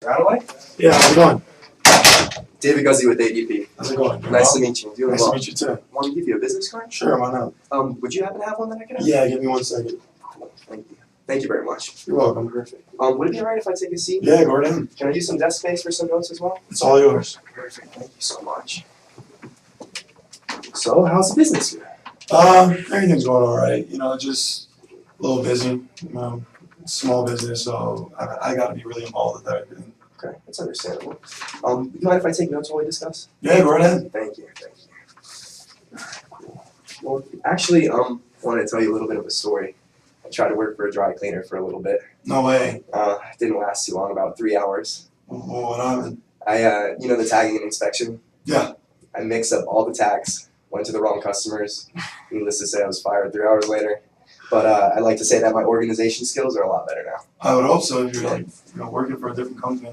Right away? Yeah, how's it going? DavidGuzy with ADP. How's it going? Nice to meet you. Doing Nice well. to meet you too. Want to give you a business card? Sure, why not? Would you happen to have one that I could have? Yeah, give me 1 second. Thank you. Thank you very much. You're welcome. Perfect. Would it be alright if I take a seat? Yeah, go right in. Can I use some desk space for some notes as well? It's all yours. Perfect. Thank you so much. So, how's the business here? Everything's going all right. You know, just a little busy. You know, small business, so I got to be really involved with everything. Okay, that's understandable. Do you mind if I take notes while we discuss? Yeah, go right in. Thank you. Thank you. Cool. Well, actually, I wanted to tell you a little bit of a story. I tried to work for a dry cleaner for a little bit. No way. It didn't last too long, about 3 hours. What happened? You know the tagging and inspection? Yeah. I mixed up all the tags, went to the wrong customers. Needless to say, I was fired 3 hours later. But I like to say that my organization skills are a lot better now. I would hope so if you're like, you know, working for a different company.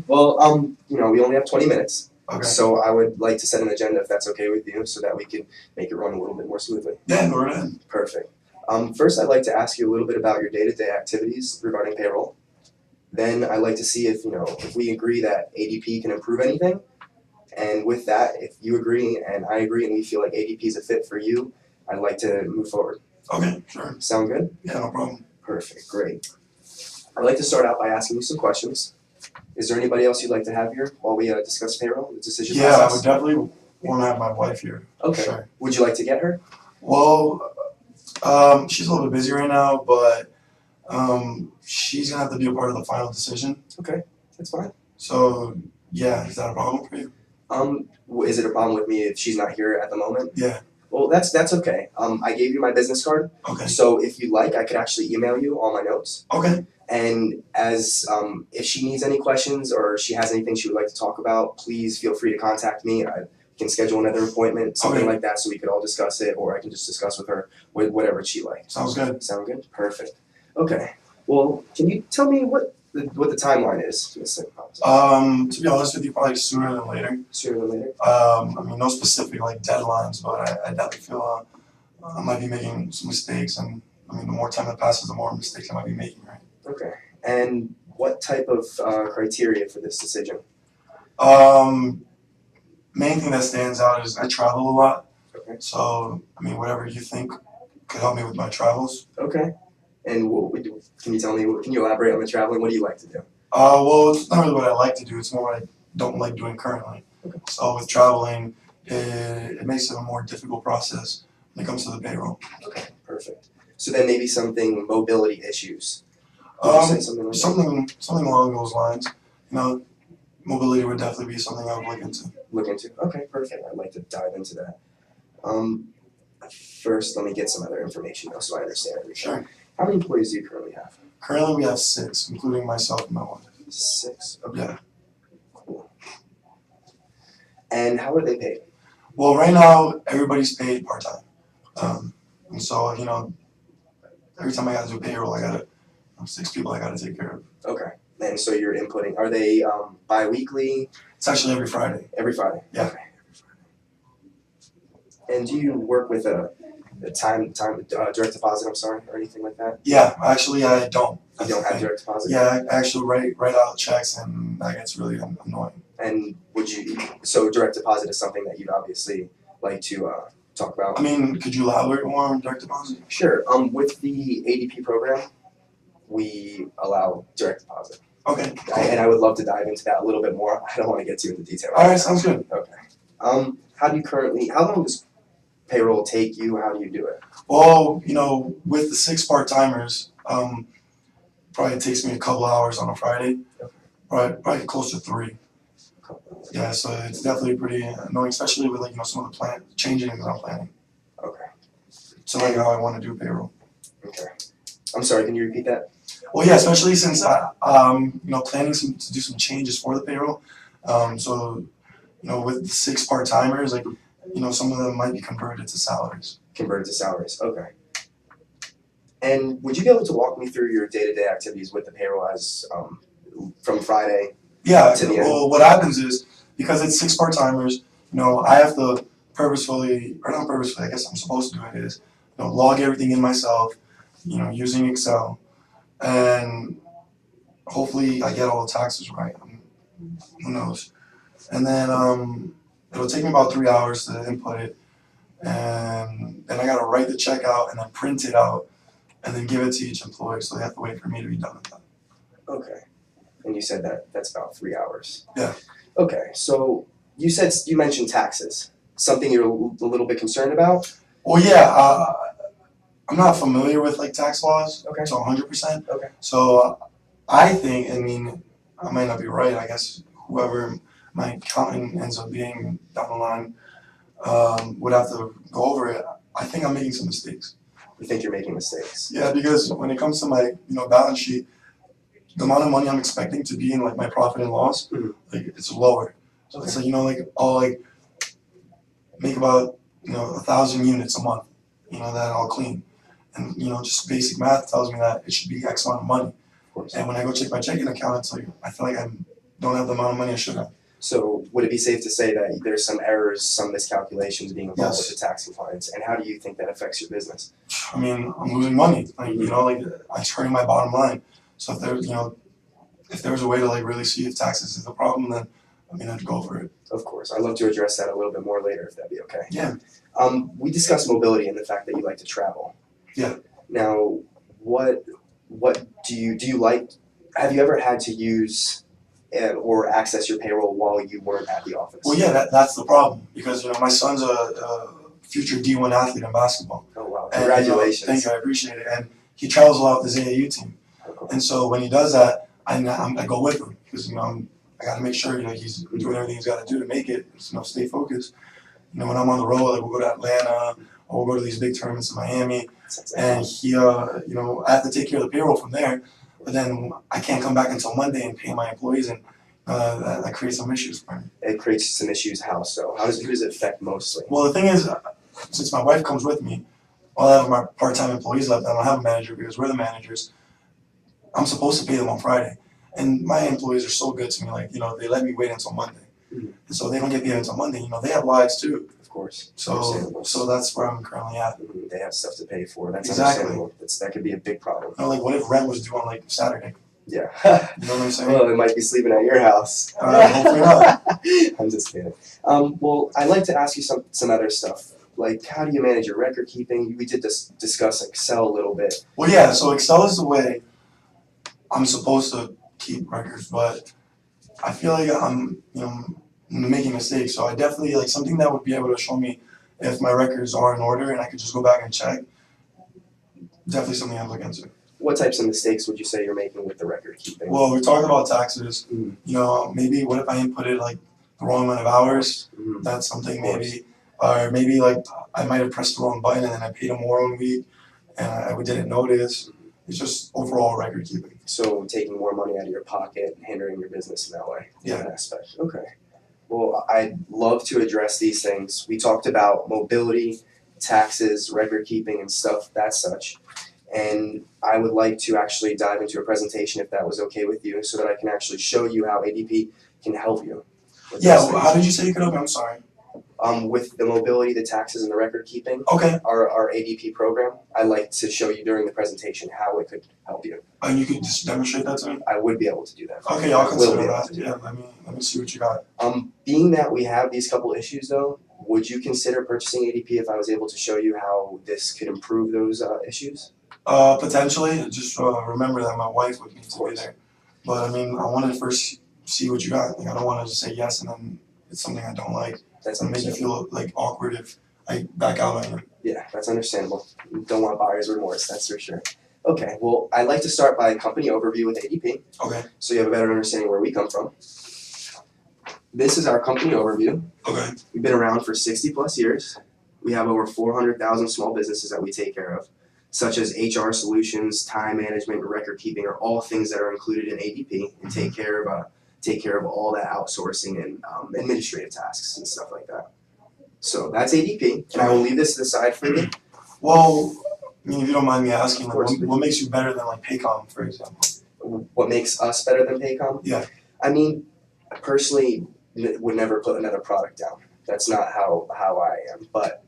Well, you know, we only have 20 minutes. Okay. So I would like to set an agenda if that's okay with you so that we can make it run a little bit more smoothly. Yeah, go right in. Perfect. First, I'd like to ask you a little bit about your day-to-day activities regarding payroll. Then I'd like to see if, you know, if we agree that ADP can improve anything. And with that, if you agree and I agree and we feel like ADP is a fit for you, I'd like to move forward. Okay, sure. Sound good? Yeah, no problem. Perfect, great. I'd like to start out by asking you some questions. Is there anybody else you'd like to have here while we discuss payroll, the decision Yeah, process? I would definitely want to have my wife here. Okay. Sure. Would you like to get her? Well, she's a little bit busy right now, but she's gonna have to be a part of the final decision. Okay, that's fine. So, yeah, is that a problem for you? Is it a problem with me if she's not here at the moment? Yeah. Well, that's okay. I gave you my business card, Okay. so if you'd like, I could actually email you all my notes. Okay. And as if she needs any questions or she has anything she would like to talk about, please feel free to contact me. I can schedule another appointment, something like that, so we could all discuss it, or I can just discuss with her whatever she likes. Sounds good. Sound good? Perfect. Okay. Well, can you tell me what the timeline is for this thing? To be honest with you, probably sooner than later. Sooner than later? I mean, no specific like deadlines, but I definitely feel I might be making some mistakes, and I mean, the more time that passes, the more mistakes I might be making, right? Okay. And what type of criteria for this decision? Main thing that stands out is I travel a lot. Okay. So, I mean, whatever you think could help me with my travels. Okay. And can you tell me, can you elaborate on the traveling? What do you like to do? Well, it's not really what I like to do. It's more what I don't like doing currently. Okay. So with traveling, it makes it a more difficult process when it comes to the payroll. Okay, perfect. So then maybe something mobility issues. Would you say something like that? Something along those lines. You know, mobility would definitely be something I would look into. Look into. Okay, perfect. I'd like to dive into that. First, let me get some other information though, so I understand everything. Sure. How many employees do you currently have? Currently, we have 6, including myself and my wife. 6. Okay. Yeah. Cool. And how are they paid? Well, right now, everybody's paid part-time. And so, you know, every time I got to do payroll, I got to, 6 people I got to take care of. Okay. And so you're inputting. Are they bi-weekly? It's actually every Friday. Every Friday? Yeah. Okay. Every Friday. And do you work with a direct deposit, I'm sorry, or anything like that? Yeah, actually, I don't. You don't have direct deposit? Yeah, I actually write out checks, and that gets really annoying. And so direct deposit is something that you'd obviously like to talk about? I mean, could you elaborate more on direct deposit? Sure. With the ADP program, we allow direct deposit. Okay. And I would love to dive into that a little bit more. I don't want to get too into detail. All right, sounds good. Okay. How long does payroll take you? How do you do it? Well, you know, with the 6 part-timers, probably it takes me a couple hours on a Friday. Okay. Probably close to 3. Yeah, so it's definitely pretty annoying, especially with, like, you know, some of the changing that I'm planning. Okay. So like how I want to do payroll. Okay. I'm sorry, can you repeat that? Well, yeah, especially since you know, planning to do some changes for the payroll. So, you know, with the 6 part-timers, like, you know, some of them might be converted to salaries. Converted to salaries, okay. And would you be able to walk me through your day-to-day activities with the payroll as from Friday? Yeah, to the end? well, what happens is, because it's 6 part-timers, you know, I have to purposefully, or not purposefully, I guess I'm supposed to do it, is, you know, log everything in myself, you know, using Excel. And hopefully I get all the taxes right. Who knows? And then it'll take me about 3 hours to input it, and then I gotta write the check out and then print it out and then give it to each employee. So they have to wait for me to be done with that. Okay. And you said that that's about 3 hours. Yeah. Okay. So you mentioned taxes. Something you're a little bit concerned about? Well, yeah. I'm not familiar with like tax laws. Okay. So 100%. Okay. So I think, I mean, I might not be right. I guess whoever my accountant ends up being down the line would have to go over it. I think I'm making some mistakes. You think you're making mistakes? Yeah, because when it comes to my balance sheet, the amount of money I'm expecting to be in like my profit and loss, like it's lower. So it's like like I'll like make about 1,000 units a month, that I'll clean, and just basic math tells me that it should be X amount of money. Of course. And when I go check my checking account, it's like I feel like I don't have the amount of money I should have. So would it be safe to say that there's some errors, some miscalculations being involved with the tax compliance, and how do you think that affects your business? I mean, I'm losing money. Like like it's hurting my bottom line. So if there was a way to like really see if taxes is the problem, then I'd go for it. Of course, I'd love to address that a little bit more later, if that'd be okay. Yeah. We discussed mobility and the fact that you like to travel. Yeah. Now, what do you like? Have you ever had to use or access your payroll while you weren't at the office? Well, yeah, that's the problem because my son's a future D1 athlete in basketball. Oh wow! And, Congratulations. Thank you, I appreciate it. And he travels a lot with his AAU team, and so when he does that, I go with him because I got to make sure he's doing everything he's got to do to make it. Stay focused. When I'm on the road, like we'll go to Atlanta or we'll go to these big tournaments in Miami, and he, I have to take care of the payroll from there. But then I can't come back until Monday and pay my employees, and that creates some issues for me. It creates some issues. How so? Who does it affect mostly? Well, the thing is, since my wife comes with me, all I have my part-time employees left. I don't have a manager because we're the managers. I'm supposed to pay them on Friday, and my employees are so good to me. Like they let me wait until Monday, and so they don't get paid until Monday. They have lives too. Of course. So that's where I'm currently at. They have stuff to pay for. That's exactly. Understandable. That could be a big problem. Like what if rent was due on like Saturday? Yeah. You know what I'm saying? Well, they might be sleeping at your house. Hopefully not. I'm just kidding. Well, I'd like to ask you some other stuff. Like, how do you manage your record keeping? We did discuss Excel a little bit. Well, yeah. So Excel is the way I'm supposed to keep records, but I feel like I'm making mistakes. So I definitely like something that would be able to show me if my records are in order and I could just go back and check. Definitely something I'd look into. What types of mistakes would you say you're making with the record keeping? Well, we talked about taxes. Maybe what if I inputted like the wrong amount of hours? That's something maybe. Or maybe like I might have pressed the wrong button and then I paid them more one week and I didn't notice. It's just overall record keeping. So taking more money out of your pocket and hindering your business in that way. Yeah. That aspect. Okay. Well, I'd love to address these things. We talked about mobility, taxes, record keeping, and stuff that such. And I would like to actually dive into a presentation if that was okay with you so that I can actually show you how ADP can help you. Yeah, well, how did you say you could help me? I'm sorry. With the mobility, the taxes, and the record keeping, okay, our ADP program, I'd like to show you during the presentation how it could help you. And you could just demonstrate that to me? I would be able to do that. Okay, I'll consider that. Yeah, let me see what you got. Being that we have these couple issues though, would you consider purchasing ADP if I was able to show you how this could improve those issues? Potentially. Just remember that my wife would need to be there. But I wanted to first see what you got. Like, I don't want to just say yes and then it's something I don't like. That's make you feel like awkward if I back out on you. Yeah, that's understandable. You don't want buyer's remorse, that's for sure. Okay, well, I'd like to start by a company overview with ADP. Okay. So you have a better understanding where we come from. This is our company overview. Okay. We've been around for 60 plus years. We have over 400,000 small businesses that we take care of, such as HR solutions, time management, record keeping are all things that are included in ADP and take care of all that outsourcing and administrative tasks and stuff like that. So that's ADP, and I will leave this to the side for you. Well, if you don't mind me asking, like, what makes you better than like Paycom, for example? What makes us better than Paycom? Yeah. I personally would never put another product down. That's not how I am. But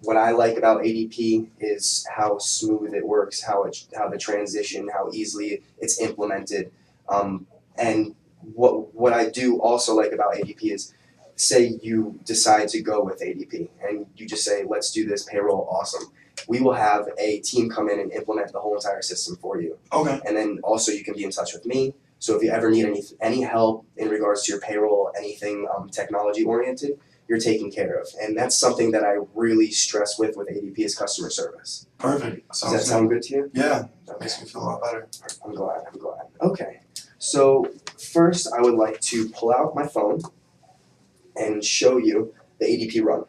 what I like about ADP is how smooth it works, how the transition, how easily it's implemented. And what I do also like about ADP is, say you decide to go with ADP and you just say, let's do this payroll, awesome. We will have a team come in and implement the whole entire system for you. Okay. And then also you can be in touch with me. So if you ever need any help in regards to your payroll, anything technology oriented, you're taken care of. And that's something that I really stress with ADP is customer service. Perfect. Does that sound good to you? Yeah, that makes me feel a lot better. I'm glad. Okay. So first I would like to pull out my phone and show you the ADP Run.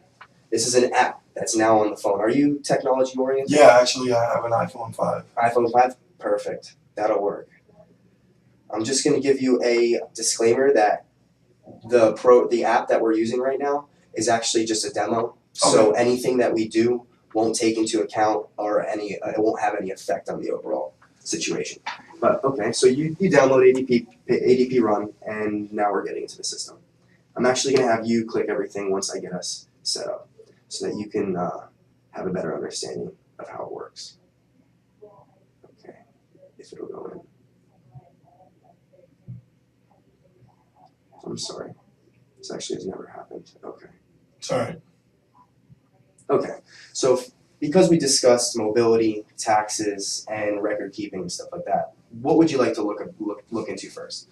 This is an app that's now on the phone. Are you technology oriented? Yeah, actually, I have an iPhone 5. iPhone 5? Perfect. That'll work. I'm just going to give you a disclaimer that the app that we're using right now is actually just a demo. So anything that we do won't take into account or it won't have any effect on the overall situation. But okay, so you download ADP Run, and now we're getting into the system. I'm actually going to have you click everything once I get us set up so that you can have a better understanding of how it works. Okay, if it'll go in. I'm sorry. This actually has never happened. Okay. It's all right. Okay, so because we discussed mobility, taxes, and record keeping and stuff like that, what would you like to look into first?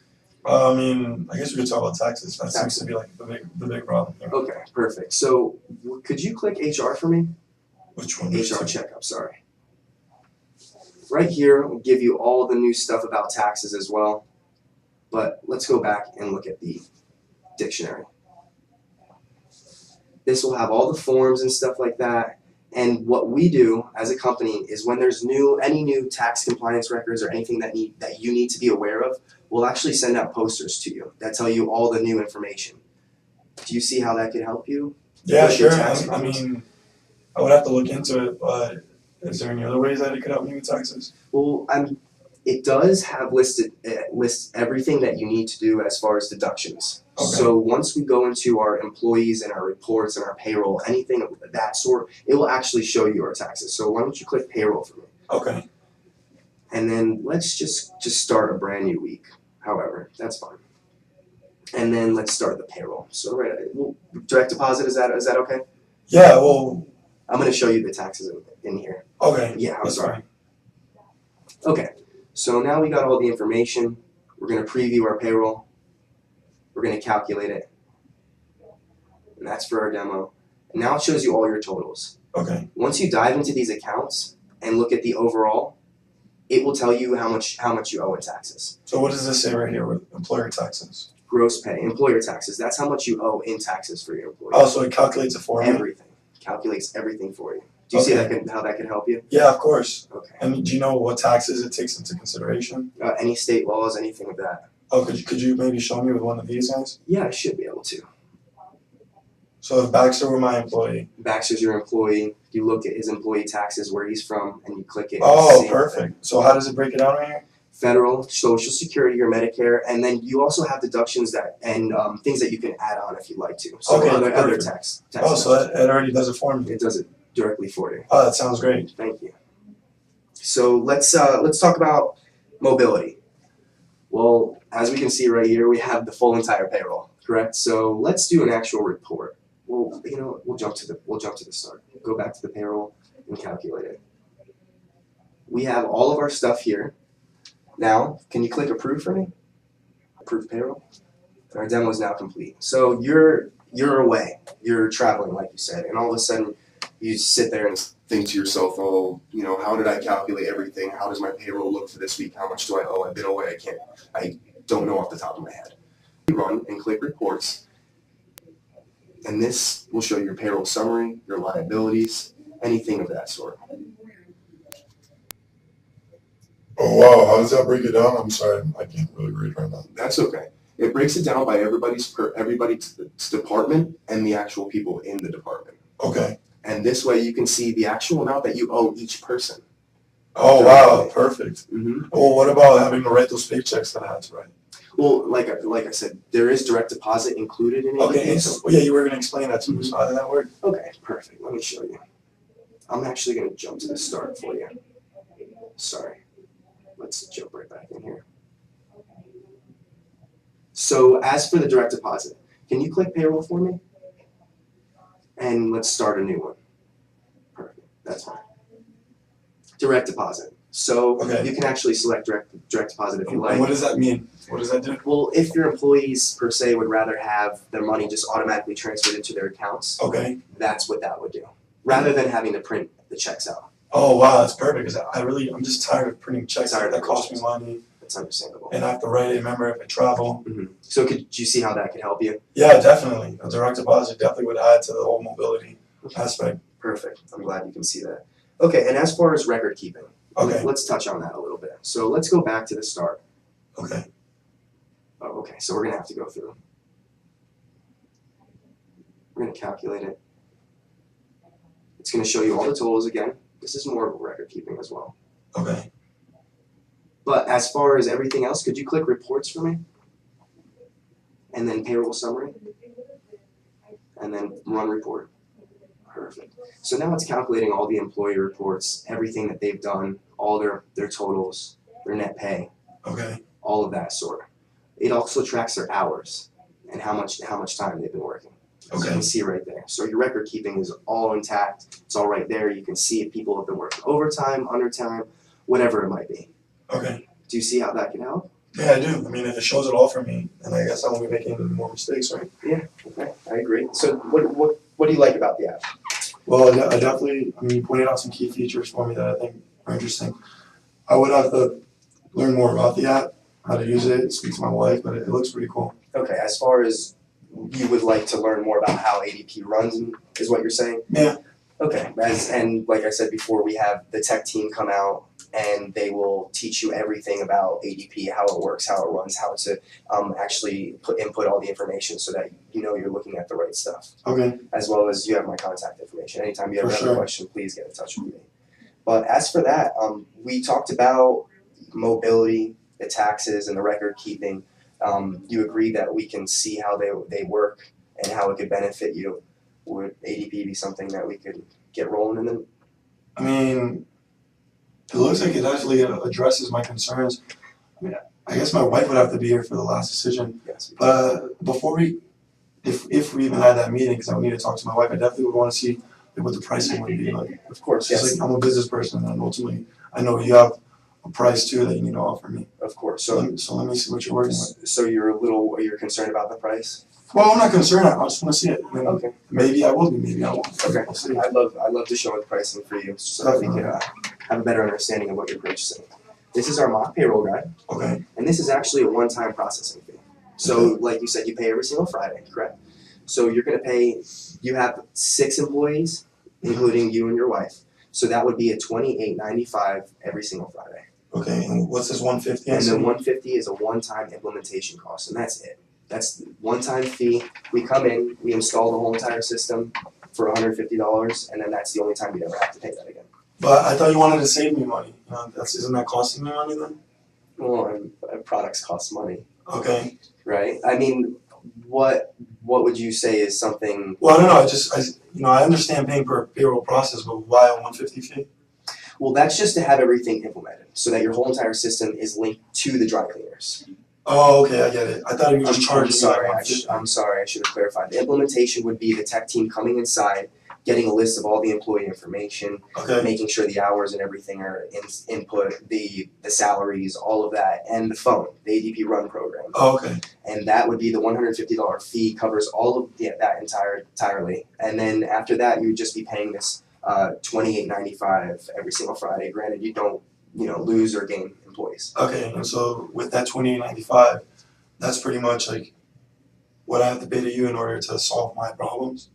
I mean, I guess we could talk about taxes. That seems to be like the big problem here. Okay, perfect. So could you click HR for me? Which one? HR checkup, sorry. Right here will give you all the new stuff about taxes as well. But let's go back and look at the dictionary. This will have all the forms and stuff like that. And what we do as a company is when there's any new tax compliance records or anything that you need to be aware of, we'll actually send out posters to you that tell you all the new information. Do you see how that could help you? Yeah, sure. I mean, I would have to look into it, but is there any other ways that it could help me with taxes? Well, it does have lists everything that you need to do as far as deductions. Okay. So once we go into our employees and our reports and our payroll, anything of that sort, it will actually show you our taxes. So why don't you click payroll for me? Okay. And then let's just start a brand new week. However, that's fine. And then let's start the payroll. So direct deposit, is that okay? Yeah, well, I'm going to show you the taxes in here. Okay. Yeah, I'm sorry. Okay. So now we got all the information. We're going to preview our payroll. We're going to calculate it. And that's for our demo. And now it shows you all your totals. Okay. Once you dive into these accounts and look at the overall, it will tell you how much you owe in taxes. So what does this say right here with employer taxes? Gross pay, employer taxes. That's how much you owe in taxes for your employee. Oh, so it calculates it for you? Everything. Calculates everything for you. Do you see how that can help you? Yeah, of course. Okay. And do you know what taxes it takes into consideration? Any state laws, anything of that. Oh, could you maybe show me with one of these guys? Yeah, I should be able to. So if Baxter were my employee. Baxter's your employee. You look at his employee taxes, where he's from, and you click it. Oh, perfect. So how does it break it down right here? Federal, Social Security, or Medicare, and then you also have deductions and things that you can add on if you'd like to. So other tax. Oh, so it already does it for me. It does it directly for you. Oh, that sounds great. Thank you. So let's talk about mobility. Well, as we can see right here, we have the full entire payroll, correct? So let's do an actual report. Well, we'll jump to the start. Go back to the payroll and calculate it. We have all of our stuff here. Now, can you click approve for me? Approve payroll. Our demo is now complete. So you're away. You're traveling, like you said, and all of a sudden you sit there and think to yourself, oh, how did I calculate everything? How does my payroll look for this week? How much do I owe? I've been away. I don't know off the top of my head. Run and click reports, and this will show your payroll summary, your liabilities, anything of that sort. Oh wow, how does that break it down? I'm sorry, I can't really read right now. That's okay. It breaks it down by everybody's department and the actual people in the department. Okay. And this way you can see the actual amount that you owe each person. Oh wow, perfect. Mm-hmm. Well, what about having to write those paychecks that I had to write? Well, like I said, there is direct deposit included in it. Okay, yeah, you were going to explain that to me. So how did that work? Okay, perfect. Let me show you. I'm actually going to jump to the start for you. Sorry. Let's jump right back in here. So as for the direct deposit, can you click payroll for me? And let's start a new one. Perfect, that's fine. Direct deposit. So Okay. you can actually select direct deposit if you And like. what does that mean? What does that do? Well, if your employees per se would rather have their money just automatically transferred into their accounts, Okay. that's what that would do, rather than having to print the checks out. Oh wow, that's perfect. Because I'm just tired of printing checks Tired of that cost me checks. money, That's understandable. and I have to write it. Remember, if I travel. So could you see how that could help you? Yeah, definitely. A direct deposit definitely would add to the whole mobility aspect. Perfect. I'm glad you can see that. Okay, and as far as record keeping, Okay. let's touch on that a little bit. So let's go back to the start. Okay. Oh, okay, so we're gonna have to go through. We're gonna calculate it. It's gonna show you all the totals again. This is more of record keeping as well. Okay. But as far as everything else, could you click reports for me? And then payroll summary? And then run report. Perfect. So now it's calculating all the employee reports, everything that they've done, all their totals, their net pay, Okay. all of that sort. It also tracks their hours and how much time they've been working. So you Okay. can see right there. So your record keeping is all intact. It's all right there. You can see if people have been working overtime, undertime, whatever it might be. Okay. Do you see how that can help? Yeah, I do. I mean, if it shows it all for me, then I guess I won't be making any more mistakes, right? Okay, I agree. So what do you like about the app? Well, I definitely. I mean, you pointed out some key features for me that I think are interesting. I would have to learn more about the app, how to use it, speak to my wife, but it looks pretty cool. Okay, as far as you would like to learn more about how ADP runs, is what you're saying? Yeah. Okay, and like I said before, we have the tech team come out and they will teach you everything about ADP, how it works, how it runs, how to actually input all the information so that you know you're looking at the right stuff. Okay. As well as you have my contact information. Anytime you have For another sure. question, please get in touch with me. But as for that, we talked about mobility, the taxes, and the record keeping. You agree that we can see how they work and how it could benefit you. Would ADP be something that we could get rolling in? Then? I mean, it looks like it actually addresses my concerns. I mean, I guess my wife would have to be here for the last decision. Yes. Before if we even had that meeting, because I would need to talk to my wife, I definitely would want to see what the pricing would be like. Of course, Just yes. like I'm a business person, and ultimately I know you have a price too that you need to offer me. Of course. So let me see what you're working with. So you're concerned about the price? Well, I'm not concerned. I just want to see it. I mean, Okay. maybe I will be. Maybe I won't. Okay. We'll see. I'd love to show the pricing for you so that we can have a better understanding of what you're purchasing. This is our mock payroll guide, Okay. and this is actually a one-time processing fee. So, like you said, you pay every single Friday, correct? So you're going to pay. You have 6 employees, including you and your wife. So that would be a $28.95 every single Friday. Okay. And what's this 150? And the 150 is a one-time implementation cost, and that's it. That's one-time fee. We come in, we install the whole entire system for $150, and then that's the only time you'd ever have to pay that again. But I thought you wanted to save me money. Isn't that costing me money then? Well, and products cost money, Okay. right? I mean, what would you say is something? Well, I don't know. I understand paying per payroll process, but why a 150 fee? Well, that's just to have everything implemented, so that your whole entire system is linked to the dry cleaners. Oh, okay, I get it. I thought you were just charging me like I'm 150. sorry, I should have clarified. The implementation would be the tech team coming inside, getting a list of all the employee information, Okay. making sure the hours and everything are input, the salaries, all of that, and the phone, the ADP Run program. Oh, okay. And that would be the $150 fee, covers all of that entirely. And then after that, you would just be paying this $28.95 every single Friday. Granted, you don't lose or gain employees. Okay, and so with that $28.95, that's pretty much like what I have to pay to you in order to solve my problems.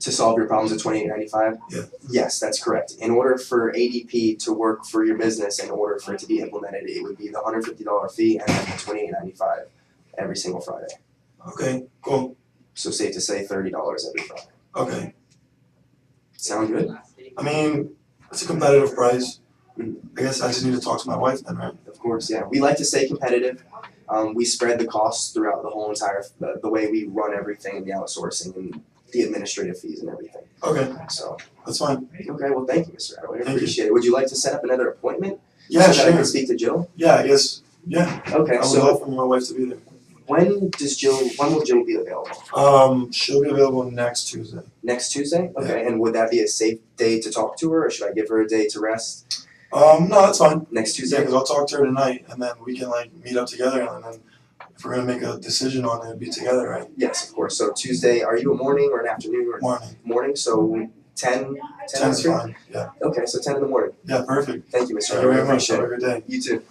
To solve your problems at $28.95? Yeah. Yes, that's correct. In order for ADP to work for your business, in order for it to be implemented, it would be the $150 fee and then the $28.95 every single Friday. Okay, cool. So safe to say $30 every Friday. Okay. Sound good? I mean, it's a competitive price. I guess I just need to talk to my wife then, right? Of course, yeah. We like to stay competitive. We spread the costs throughout the whole entire, the way we run everything, the outsourcing and the administrative fees and everything. Okay, So, that's fine. okay, well, thank you, Mr. Adaway. I Thank you. appreciate it. Would you like to set up another appointment Yeah, so that I sure. can speak to Jill? Yeah, I guess, yeah. Okay, I would so love for my wife to be there. When will Jill be available? She'll be available next Tuesday. Next Tuesday? Okay, and would that be a safe day to talk to her, or should I give her a day to rest? No, that's fine. Next Yeah, Tuesday? because I'll talk to her tonight, and then we can like meet up together, and then if we're gonna make a decision on it, it'd be together, right? Yes, of course. So Tuesday, are you a morning or an afternoon or Morning. morning? So 10 10's after? fine. Yeah. Okay, so 10 in the morning. Yeah, perfect. Thank you, Mr. Thank you very I much. appreciate Have it. a good day. You too.